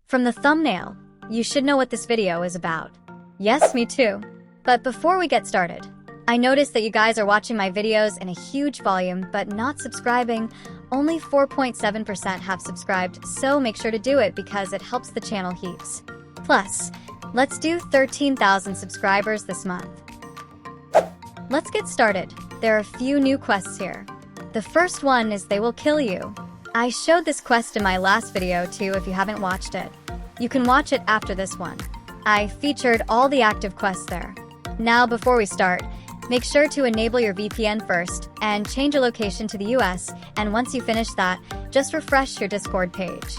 From the thumbnail, you should know what this video is about. Yes, me too. But before we get started, I noticed that you guys are watching my videos in a huge volume but not subscribing. Only 4.7% have subscribed, so make sure to do it because it helps the channel heaps. Plus, let's do 13,000 subscribers this month. Let's get started. There are a few new quests here. The first one is They Will Kill You. I showed this quest in my last video too if you haven't watched it. You can watch it after this one. I featured all the active quests there. Now before we start, make sure to enable your VPN first and change your location to the US, and once you finish that, just refresh your Discord page.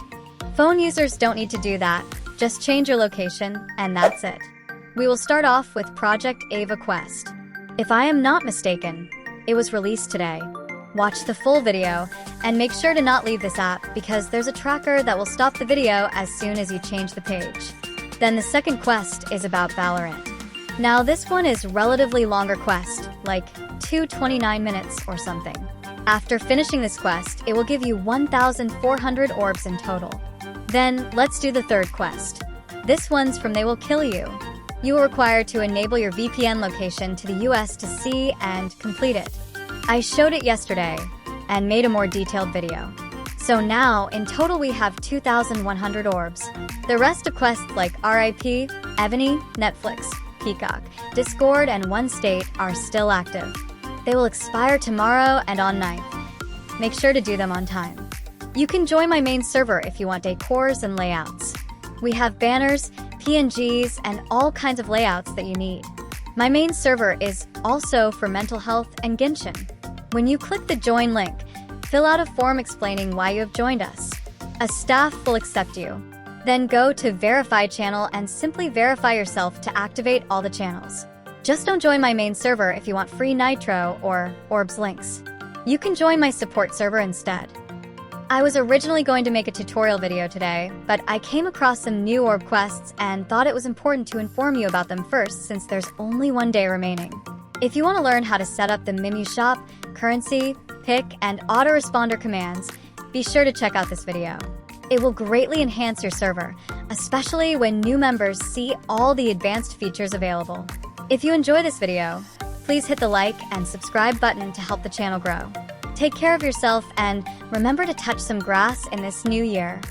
Phone users don't need to do that, just change your location and that's it. We will start off with Project Ava quest. If I am not mistaken, it was released today. Watch the full video, and make sure to not leave this app because there's a tracker that will stop the video as soon as you change the page. Then the second quest is about Valorant. Now this one is relatively longer quest, like 229 minutes or something. After finishing this quest, it will give you 1,400 orbs in total. Then let's do the third quest. This one's from They Will Kill You. You are required to enable your VPN location to the US to see and complete it. I showed it yesterday and made a more detailed video. So now, in total we have 2,100 orbs. The rest of quests like RIP, Ebony, Netflix, Peacock, Discord, and One State are still active. They will expire tomorrow and on 9th. Make sure to do them on time. You can join my main server if you want decors and layouts. We have banners, PNGs, and all kinds of layouts that you need. My main server is also for mental health and Genshin. When you click the join link, fill out a form explaining why you have joined us. A staff will accept you. Then go to Verify Channel and simply verify yourself to activate all the channels. Just don't join my main server if you want free Nitro or Orbs links. You can join my support server instead. I was originally going to make a tutorial video today, but I came across some new orb quests and thought it was important to inform you about them first since there's only one day remaining. If you want to learn how to set up the Mimu shop, currency, pick, and autoresponder commands, be sure to check out this video. It will greatly enhance your server, especially when new members see all the advanced features available. If you enjoy this video, please hit the like and subscribe button to help the channel grow. Take care of yourself and remember to touch some grass in this new year.